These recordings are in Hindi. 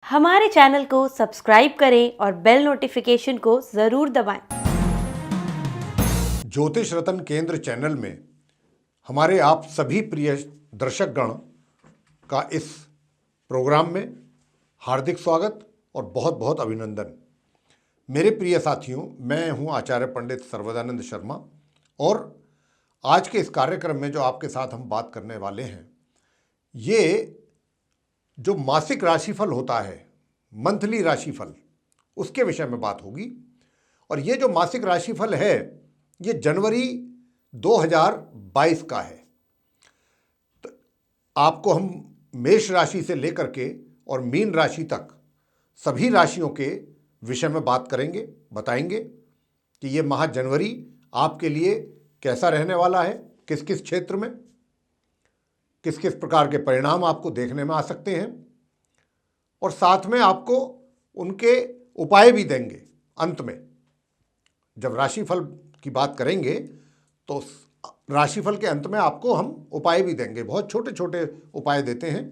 हमारे चैनल को सब्सक्राइब करें और बेल नोटिफिकेशन को ज़रूर दबाएं। ज्योतिष रत्न केंद्र चैनल में हमारे आप सभी प्रिय दर्शकगण का इस प्रोग्राम में हार्दिक स्वागत और बहुत बहुत अभिनंदन। मेरे प्रिय साथियों, मैं हूं आचार्य पंडित सर्वदानंद शर्मा और आज के इस कार्यक्रम में जो आपके साथ हम बात करने वाले हैं, ये जो मासिक राशिफल होता है, मंथली राशिफल, उसके विषय में बात होगी। और ये जो मासिक राशिफल है, ये जनवरी 2022 का है। तो आपको हम मेष राशि से लेकर के और मीन राशि तक सभी राशियों के विषय में बात करेंगे, बताएंगे कि ये माह जनवरी आपके लिए कैसा रहने वाला है, किस किस क्षेत्र में किस किस प्रकार के परिणाम आपको देखने में आ सकते हैं, और साथ में आपको उनके उपाय भी देंगे। अंत में जब राशिफल की बात करेंगे तो राशिफल के अंत में आपको हम उपाय भी देंगे। बहुत छोटे छोटे उपाय देते हैं।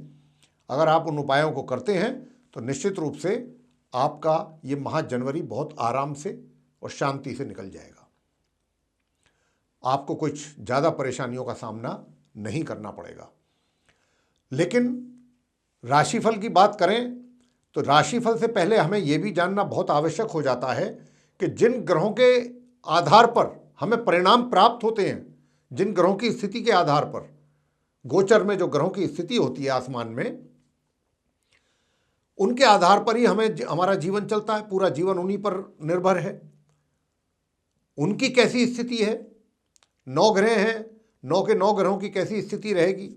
अगर आप उन उपायों को करते हैं तो निश्चित रूप से आपका ये माह जनवरी बहुत आराम से और शांति से निकल जाएगा। आपको कुछ ज़्यादा परेशानियों का सामना नहीं करना पड़ेगा। लेकिन राशिफल की बात करें तो राशिफल से पहले हमें यह भी जानना बहुत आवश्यक हो जाता है कि जिन ग्रहों के आधार पर हमें परिणाम प्राप्त होते हैं, जिन ग्रहों की स्थिति के आधार पर, गोचर में जो ग्रहों की स्थिति होती है आसमान में, उनके आधार पर ही हमें हमारा जीवन चलता है। पूरा जीवन उन्हीं पर निर्भर है। उनकी कैसी स्थिति है, 9 ग्रह हैं, 9 के 9 ग्रहों की कैसी स्थिति रहेगी।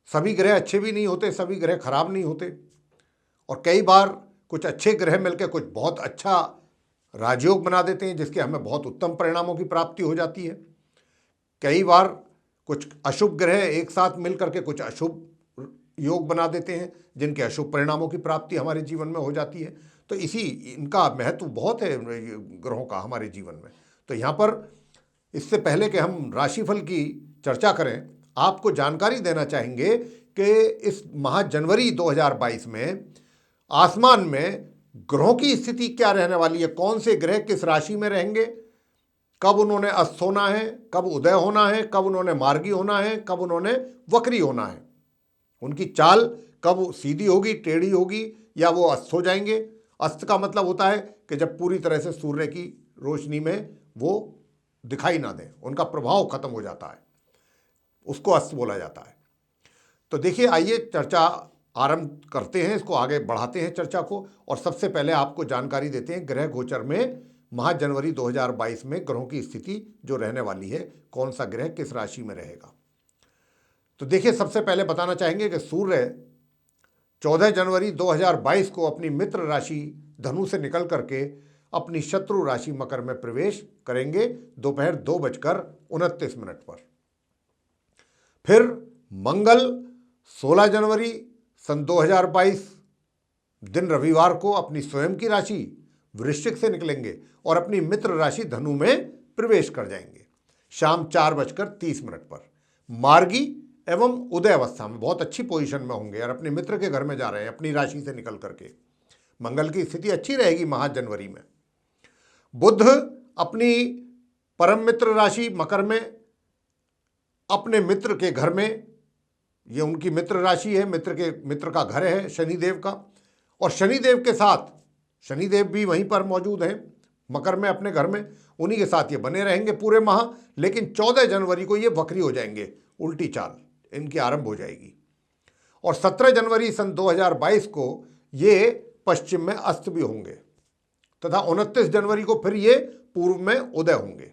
सभी ग्रह अच्छे भी नहीं होते, सभी ग्रह खराब नहीं होते, और कई बार कुछ अच्छे ग्रह मिलकर कुछ बहुत अच्छा राजयोग बना देते हैं, जिसके हमें बहुत उत्तम परिणामों की प्राप्ति हो जाती है। कई बार कुछ अशुभ ग्रह एक साथ मिलकर के कुछ अशुभ योग बना देते हैं, जिनके अशुभ परिणामों की प्राप्ति हमारे जीवन में हो जाती है। तो इनका महत्व बहुत है ग्रहों का हमारे जीवन में। तो यहाँ पर इससे पहले कि हम राशिफल की चर्चा करें, आपको जानकारी देना चाहेंगे कि इस माह जनवरी 2022 में आसमान में ग्रहों की स्थिति क्या रहने वाली है, कौन से ग्रह किस राशि में रहेंगे, कब उन्होंने अस्त होना है, कब उदय होना है, कब उन्होंने मार्गी होना है, कब उन्होंने वक्री होना है, उनकी चाल कब सीधी होगी, टेढ़ी होगी, या वो अस्त हो जाएंगे। अस्त का मतलब होता है कि जब पूरी तरह से सूर्य की रोशनी में वो दिखाई ना दें, उनका प्रभाव खत्म हो जाता है, उसको अस्त बोला जाता है। तो देखिए, आइए चर्चा आरंभ करते हैं, इसको आगे बढ़ाते हैं चर्चा को। और सबसे पहले आपको जानकारी देते हैं ग्रह गोचर में माह जनवरी 2022 में ग्रहों की स्थिति जो रहने वाली है, कौन सा ग्रह किस राशि में रहेगा। तो देखिए, सबसे पहले बताना चाहेंगे कि सूर्य 14 जनवरी 2022 को अपनी मित्र राशि धनु से निकल करके अपनी शत्रु राशि मकर में प्रवेश करेंगे दोपहर 2:29 पर। फिर मंगल 16 जनवरी सन 2022 दिन रविवार को अपनी स्वयं की राशि वृश्चिक से निकलेंगे और अपनी मित्र राशि धनु में प्रवेश कर जाएंगे शाम 4:30 पर। मार्गी एवं उदय अवस्था में बहुत अच्छी पोजीशन में होंगे और अपने मित्र के घर में जा रहे हैं अपनी राशि से निकल करके। मंगल की स्थिति अच्छी रहेगी माह जनवरी में। बुध अपनी परम मित्र राशि मकर में अपने मित्र के घर में, ये उनकी मित्र राशि है, मित्र का घर है शनिदेव का, और शनिदेव के साथ शनिदेव भी वहीं पर मौजूद हैं मकर में अपने घर में, उन्हीं के साथ ये बने रहेंगे पूरे माह। लेकिन 14 जनवरी को ये वक्री हो जाएंगे, उल्टी चाल इनकी आरंभ हो जाएगी, और 17 जनवरी सन 2022 को ये पश्चिम में अस्त भी होंगे तथा 29 जनवरी को फिर ये पूर्व में उदय होंगे।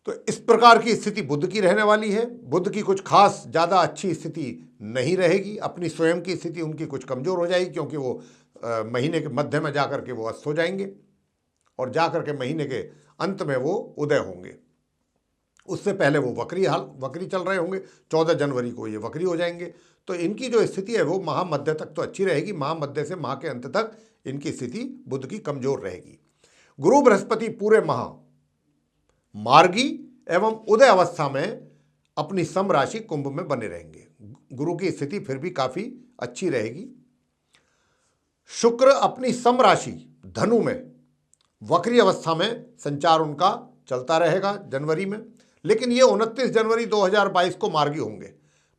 तो इस प्रकार की स्थिति बुध की रहने वाली है। बुध की कुछ खास ज़्यादा अच्छी स्थिति नहीं रहेगी, अपनी स्वयं की स्थिति उनकी कुछ कमज़ोर हो जाएगी, क्योंकि वो महीने के मध्य में जाकर के वो अस्त हो जाएंगे और जाकर के महीने के अंत में वो उदय होंगे। उससे पहले वो वक्री चल रहे होंगे, 14 जनवरी को ये वक्री हो जाएंगे। तो इनकी जो स्थिति है वो माह मध्य तक तो अच्छी रहेगी, माह मध्य से माह के अंत तक इनकी स्थिति बुध की कमज़ोर रहेगी। गुरु बृहस्पति पूरे माह मार्गी एवं उदय अवस्था में अपनी सम राशि कुंभ में बने रहेंगे। गुरु की स्थिति फिर भी काफ़ी अच्छी रहेगी। शुक्र अपनी सम राशि धनु में वक्री अवस्था में संचार उनका चलता रहेगा जनवरी में, लेकिन ये 29 जनवरी 2022 को मार्गी होंगे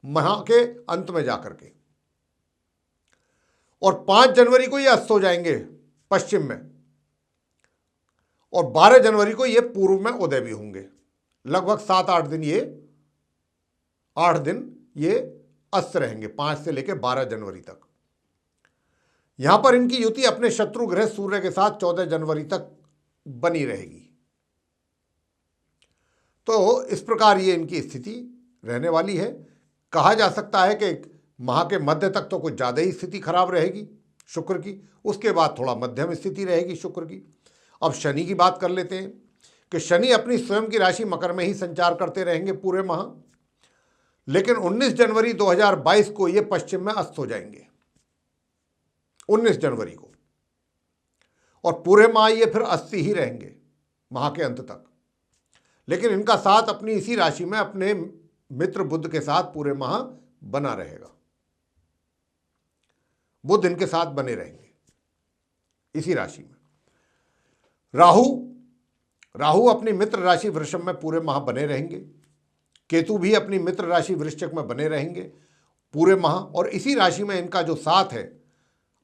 माह के अंत में जाकर के, और 5 जनवरी को ये अस्त हो जाएंगे पश्चिम में, और 12 जनवरी को ये पूर्व में उदय भी होंगे। लगभग 7-8 दिन ये 8 दिन ये अस्त रहेंगे 5 से लेकर 12 जनवरी तक। यहां पर इनकी युति अपने शत्रु ग्रह सूर्य के साथ 14 जनवरी तक बनी रहेगी। तो इस प्रकार ये इनकी स्थिति रहने वाली है। कहा जा सकता है कि माह के मध्य तक तो कुछ ज़्यादा ही स्थिति खराब रहेगी शुक्र की, उसके बाद थोड़ा मध्यम स्थिति रहेगी शुक्र की। अब शनि की बात कर लेते हैं कि शनि अपनी स्वयं की राशि मकर में ही संचार करते रहेंगे पूरे माह, लेकिन 19 जनवरी 2022 को ये पश्चिम में अस्त हो जाएंगे 19 जनवरी को, और पूरे माह ये फिर अस्त ही रहेंगे माह के अंत तक। लेकिन इनका साथ अपनी इसी राशि में अपने मित्र बुध के साथ पूरे माह बना रहेगा। बुध इनके साथ बने रहेंगे इसी राशि में। राहु अपनी मित्र राशि वृषभ में पूरे माह बने रहेंगे। केतु भी अपनी मित्र राशि वृश्चिक में बने रहेंगे पूरे माह, और इसी राशि में इनका जो साथ है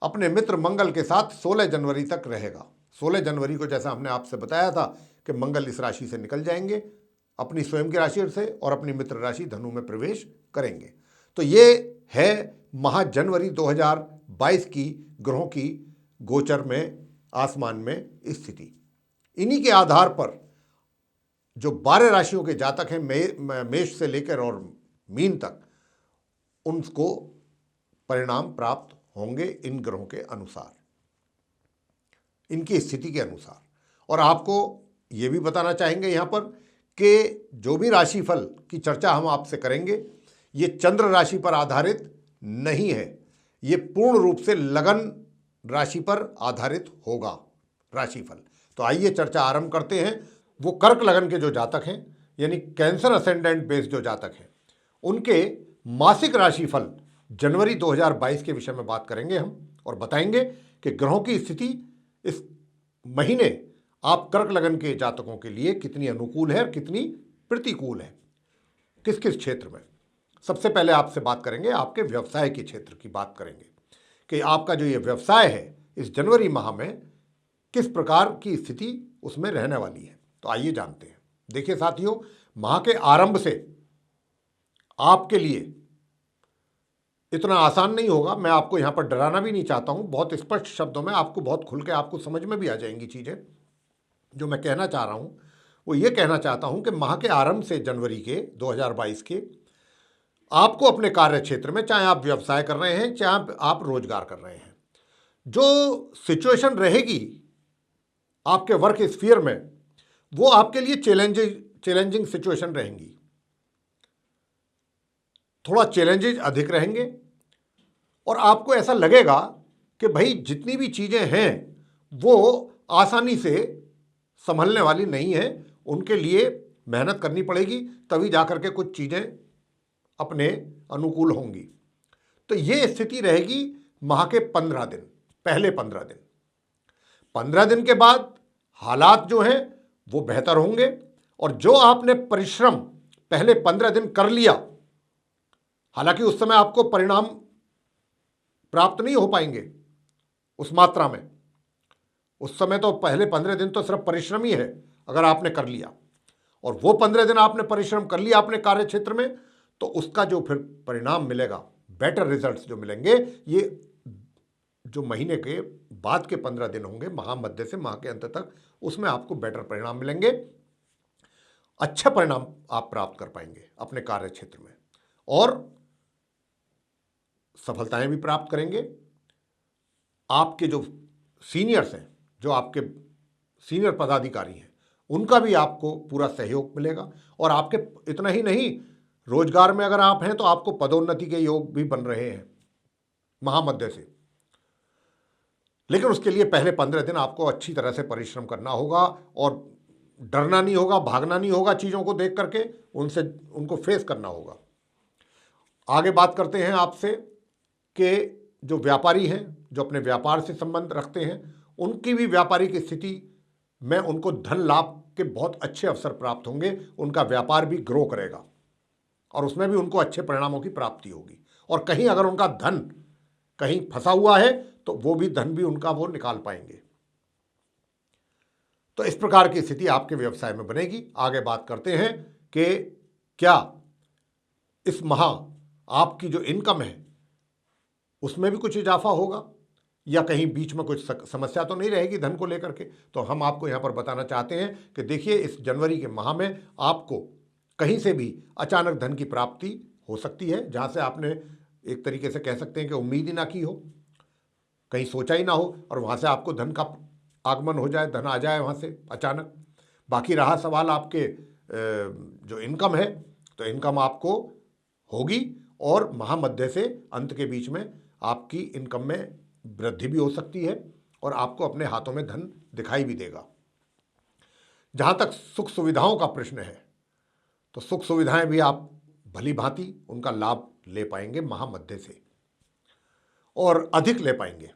अपने मित्र मंगल के साथ 16 जनवरी तक रहेगा। 16 जनवरी को जैसा हमने आपसे बताया था कि मंगल इस राशि से निकल जाएंगे अपनी स्वयं की राशि से और अपनी मित्र राशि धनु में प्रवेश करेंगे। तो ये है माह जनवरी 2022 की ग्रहों की गोचर में आसमान में स्थिति। इन्हीं के आधार पर जो 12 राशियों के जातक हैं मेष से लेकर और मीन तक, उनको परिणाम प्राप्त होंगे इन ग्रहों के अनुसार, इनकी स्थिति के अनुसार। और आपको ये भी बताना चाहेंगे यहाँ पर कि जो भी राशिफल की चर्चा हम आपसे करेंगे ये चंद्र राशि पर आधारित नहीं है, ये पूर्ण रूप से लगन राशि पर आधारित होगा राशिफल। तो आइए चर्चा आरंभ करते हैं। वो कर्क लगन के जो जातक हैं यानी कैंसर असेंडेंट बेस जो जातक हैं उनके मासिक राशिफल जनवरी 2022 के विषय में बात करेंगे हम, और बताएंगे कि ग्रहों की स्थिति इस महीने आप कर्क लगन के जातकों के लिए कितनी अनुकूल है और कितनी प्रतिकूल है, किस किस क्षेत्र में। सबसे पहले आपसे बात करेंगे आपके व्यवसाय के क्षेत्र की बात करेंगे कि आपका जो ये व्यवसाय है इस जनवरी माह में किस प्रकार की स्थिति उसमें रहने वाली है। तो आइए जानते हैं। देखिए साथियों, माह के आरंभ से आपके लिए इतना आसान नहीं होगा। मैं आपको यहाँ पर डराना भी नहीं चाहता हूँ, बहुत स्पष्ट शब्दों में आपको बहुत खुल के आपको समझ में भी आ जाएंगी चीज़ें। जो मैं कहना चाह रहा हूँ वो ये कहना चाहता हूँ कि माह के आरंभ से जनवरी के 2022 के आपको अपने कार्य क्षेत्र में, चाहे आप व्यवसाय कर रहे हैं चाहे आप रोजगार कर रहे हैं, जो सिचुएशन रहेगी आपके वर्क स्फीयर में वो आपके लिए चैलेंजिंग सिचुएशन रहेंगी। थोड़ा चैलेंजेस अधिक रहेंगे और आपको ऐसा लगेगा कि भाई जितनी भी चीज़ें हैं वो आसानी से संभलने वाली नहीं है, उनके लिए मेहनत करनी पड़ेगी तभी जाकर के कुछ चीज़ें अपने अनुकूल होंगी। तो ये स्थिति रहेगी माह के 15 दिन, पहले 15 दिन के बाद हालात जो हैं वो बेहतर होंगे, और जो आपने परिश्रम पहले 15 दिन कर लिया, हालांकि उस समय आपको परिणाम प्राप्त नहीं हो पाएंगे उस मात्रा में, उस समय तो पहले 15 दिन तो सिर्फ परिश्रम ही है अगर आपने कर लिया, और वो 15 दिन आपने परिश्रम कर लिया अपने कार्य क्षेत्र में, तो उसका जो फिर परिणाम मिलेगा, बेटर रिजल्ट्स जो मिलेंगे, ये जो महीने के बाद के 15 दिन होंगे माह मध्य से माह के अंत तक, उसमें आपको बेटर परिणाम मिलेंगे, अच्छे परिणाम आप प्राप्त कर पाएंगे अपने कार्य क्षेत्र में और सफलताएं भी प्राप्त करेंगे। आपके जो सीनियर्स हैं, जो आपके सीनियर पदाधिकारी हैं, उनका भी आपको पूरा सहयोग मिलेगा, और आपके इतना ही नहीं, रोजगार में अगर आप हैं तो आपको पदोन्नति के योग भी बन रहे हैं महामध्य से। लेकिन उसके लिए पहले 15 दिन आपको अच्छी तरह से परिश्रम करना होगा और डरना नहीं होगा, भागना नहीं होगा, चीज़ों को देख करके उनको फेस करना होगा। आगे बात करते हैं आपसे के जो व्यापारी हैं, जो अपने व्यापार से संबंध रखते हैं, उनकी भी व्यापारिक स्थिति में उनको धन लाभ के बहुत अच्छे अवसर प्राप्त होंगे। उनका व्यापार भी ग्रो करेगा और उसमें भी उनको अच्छे परिणामों की प्राप्ति होगी। और कहीं अगर उनका धन कहीं फंसा हुआ है तो वो भी धन भी उनका वो निकाल पाएंगे। तो इस प्रकार की स्थिति आपके व्यवसाय में बनेगी। आगे बात करते हैं कि क्या इस माह आपकी जो इनकम है उसमें भी कुछ इजाफा होगा या कहीं बीच में कुछ समस्या तो नहीं रहेगी धन को लेकर के। तो हम आपको यहाँ पर बताना चाहते हैं कि देखिए, इस जनवरी के माह में आपको कहीं से भी अचानक धन की प्राप्ति हो सकती है, जहाँ से आपने एक तरीके से कह सकते हैं कि उम्मीद ही ना की हो, कहीं सोचा ही ना हो, और वहाँ से आपको धन का आगमन हो जाए, धन आ जाए वहाँ से अचानक। बाकी रहा सवाल आपके जो इनकम है, तो इनकम आपको होगी और महामध्य से अंत के बीच में आपकी इनकम में वृद्धि भी हो सकती है और आपको अपने हाथों में धन दिखाई भी देगा। जहाँ तक सुख सुविधाओं का प्रश्न है, तो सुख सुविधाएं भी आप भली भांति उनका लाभ ले पाएंगे महामध्य से, और अधिक ले पाएंगे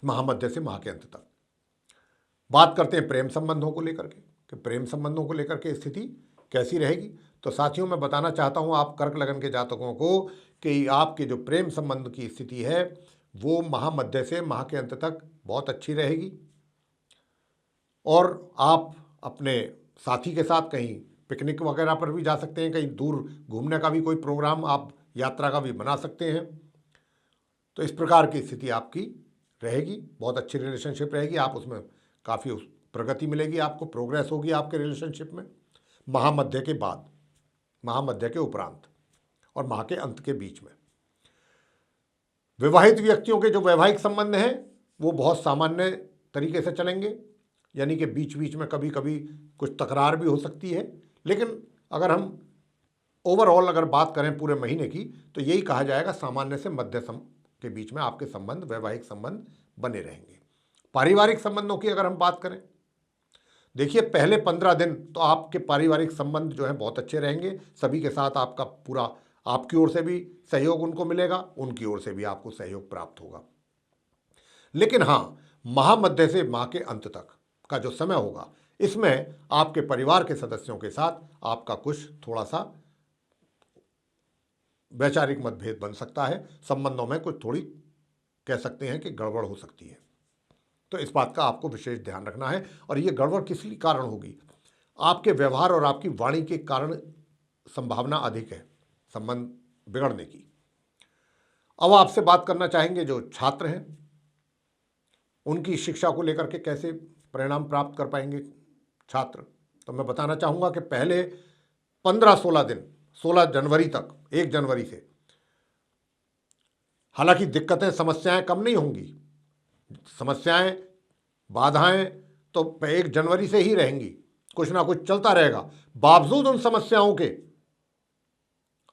महामध्य से माह के अंत तक। बात करते हैं प्रेम संबंधों को लेकर के कि प्रेम संबंधों को लेकर के स्थिति कैसी रहेगी। तो साथियों, मैं बताना चाहता हूं आप कर्क लगन के जातकों को कि आपके जो प्रेम संबंध की स्थिति है वो महामध्य से माह के अंत तक बहुत अच्छी रहेगी, और आप अपने साथी के साथ कहीं पिकनिक वगैरह पर भी जा सकते हैं, कहीं दूर घूमने का भी कोई प्रोग्राम, आप यात्रा का भी बना सकते हैं। तो इस प्रकार की स्थिति आपकी रहेगी, बहुत अच्छी रिलेशनशिप रहेगी, आप उसमें काफ़ी प्रगति मिलेगी, आपको प्रोग्रेस होगी आपके रिलेशनशिप में महामध्य के बाद, महामध्य के उपरांत और माह के अंत के बीच में। विवाहित व्यक्तियों के जो वैवाहिक संबंध हैं वो बहुत सामान्य तरीके से चलेंगे, यानी कि बीच बीच में कभी कभी कुछ तकरार भी हो सकती है, लेकिन अगर हम ओवरऑल अगर बात करें पूरे महीने की तो यही कहा जाएगा सामान्य से मध्यम के बीच में आपके संबंध, वैवाहिक संबंध बने रहेंगे। पारिवारिक संबंधों की अगर हम बात करें, देखिए पहले 15 दिन तो आपके पारिवारिक संबंध जो है बहुत अच्छे रहेंगे, सभी के साथ आपका पूरा, आपकी ओर से भी सहयोग उनको मिलेगा, उनकी ओर से भी आपको सहयोग प्राप्त होगा। लेकिन हाँ, महामध्य से माह के अंत तक का जो समय होगा, इसमें आपके परिवार के सदस्यों के साथ आपका कुछ थोड़ा सा वैचारिक मतभेद बन सकता है, संबंधों में कुछ थोड़ी कह सकते हैं कि गड़बड़ हो सकती है। तो इस बात का आपको विशेष ध्यान रखना है। और ये गड़बड़ किस कारण होगी? आपके व्यवहार और आपकी वाणी के कारण संभावना अधिक है संबंध बिगड़ने की। अब आपसे बात करना चाहेंगे जो छात्र हैं, उनकी शिक्षा को लेकर के कैसे परिणाम प्राप्त कर पाएंगे छात्र। तो मैं बताना चाहूँगा कि पहले 15-16 दिन, 16 जनवरी तक, 1 जनवरी से, हालांकि दिक्कतें समस्याएं कम नहीं होंगी, समस्याएं बाधाएं तो 1 जनवरी से ही रहेंगी, कुछ ना कुछ चलता रहेगा। बावजूद उन समस्याओं के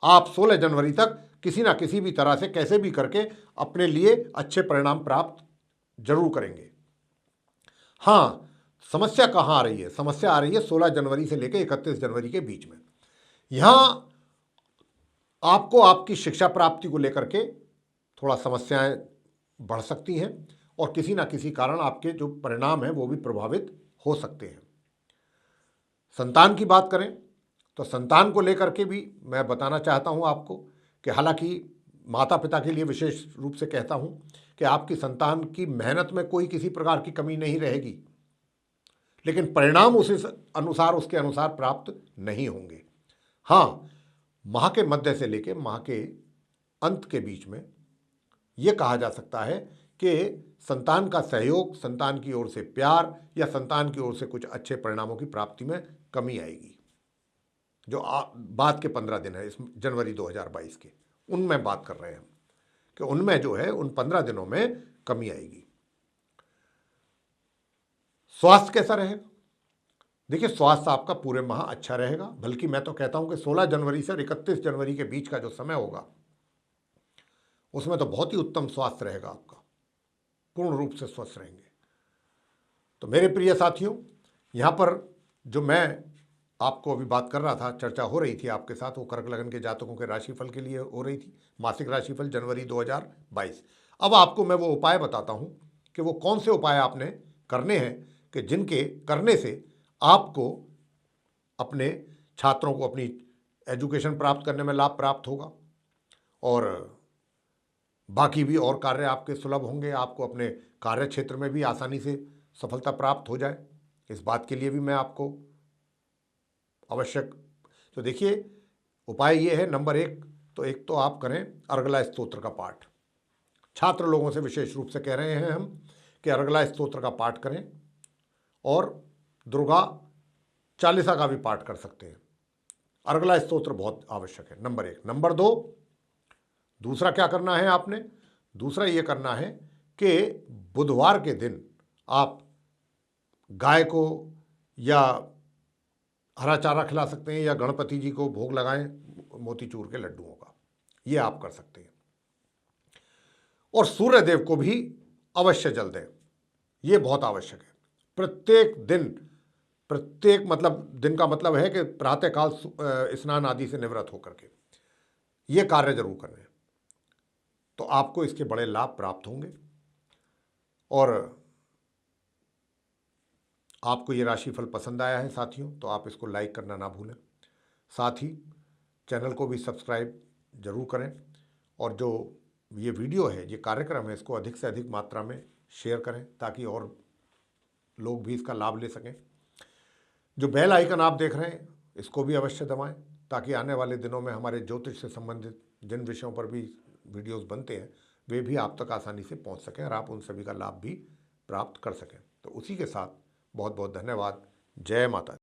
आप 16 जनवरी तक किसी ना किसी भी तरह से कैसे भी करके अपने लिए अच्छे परिणाम प्राप्त जरूर करेंगे। हाँ, समस्या कहाँ आ रही है? समस्या आ रही है 16 जनवरी से लेकर 31 जनवरी के बीच में। यहाँ आपको आपकी शिक्षा प्राप्ति को लेकर के थोड़ा समस्याएं बढ़ सकती हैं और किसी ना किसी कारण आपके जो परिणाम हैं वो भी प्रभावित हो सकते हैं। संतान की बात करें तो संतान को लेकर के भी मैं बताना चाहता हूं आपको कि हालांकि माता पिता के लिए विशेष रूप से कहता हूं कि आपकी संतान की मेहनत में कोई किसी प्रकार की कमी नहीं रहेगी, लेकिन परिणाम उस अनुसार, उसके अनुसार प्राप्त नहीं होंगे। हाँ, माह के मध्य से लेकर माह के अंत के बीच में ये कहा जा सकता है कि संतान का सहयोग, संतान की ओर से प्यार या संतान की ओर से कुछ अच्छे परिणामों की प्राप्ति में कमी आएगी। जो बाद के 15 दिन है इस जनवरी 2022 के, उनमें बात कर रहे हैं हम कि उनमें जो है उन 15 दिनों में कमी आएगी। स्वास्थ्य कैसा रहेगा? देखिए, स्वास्थ्य आपका पूरे माह अच्छा रहेगा, बल्कि मैं तो कहता हूं कि 16 जनवरी से 31 जनवरी के बीच का जो समय होगा उसमें तो बहुत ही उत्तम स्वास्थ्य रहेगा आपका, पूर्ण रूप से स्वस्थ रहेंगे। तो मेरे प्रिय साथियों, यहाँ पर जो मैं आपको अभी बात कर रहा था, चर्चा हो रही थी आपके साथ, वो कर्क लगन के जातकों के राशिफल के लिए हो रही थी, मासिक राशिफल जनवरी 2022। अब आपको मैं वो उपाय बताता हूँ कि वो कौन से उपाय आपने करने हैं कि जिनके करने से आपको अपने छात्रों को अपनी एजुकेशन प्राप्त करने में लाभ प्राप्त होगा और बाकी भी और कार्य आपके सुलभ होंगे, आपको अपने कार्य क्षेत्र में भी आसानी से सफलता प्राप्त हो जाए। इस बात के लिए भी मैं आपको आवश्यक, तो देखिए उपाय ये है, नंबर 1 तो एक तो आप करें अर्गला स्तोत्र का पाठ। छात्र लोगों से विशेष रूप से कह रहे हैं हम कि अर्गला स्तोत्र का पाठ करें और दुर्गा चालीसा का भी पाठ कर सकते हैं। अर्गला स्तोत्र बहुत आवश्यक है, नंबर 1। नंबर 2, दूसरा क्या करना है आपने, दूसरा ये करना है कि बुधवार के दिन आप गाय को या हरा चारा खिला सकते हैं या गणपति जी को भोग लगाएं मोतीचूर के लड्डुओं का, ये आप कर सकते हैं। और सूर्य देव को भी अवश्य जल दें, ये बहुत आवश्यक है। प्रत्येक दिन, प्रत्येक मतलब दिन का मतलब है कि प्रातःकाल स्नान आदि से निवृत्त होकर के ये कार्य जरूर करें, तो आपको इसके बड़े लाभ प्राप्त होंगे। और आपको ये राशिफल पसंद आया है साथियों, तो आप इसको लाइक करना ना भूलें। साथ ही चैनल को भी सब्सक्राइब जरूर करें और जो ये वीडियो है, ये कार्यक्रम है, इसको अधिक से अधिक मात्रा में शेयर करें ताकि और लोग भी इसका लाभ ले सकें। जो बेल आइकन आप देख रहे हैं इसको भी अवश्य दबाएं ताकि आने वाले दिनों में हमारे ज्योतिष से संबंधित जिन विषयों पर भी वीडियोस बनते हैं वे भी आप तक आसानी से पहुंच सकें और आप उन सभी का लाभ भी प्राप्त कर सकें। तो उसी के साथ बहुत बहुत धन्यवाद। जय माता दी।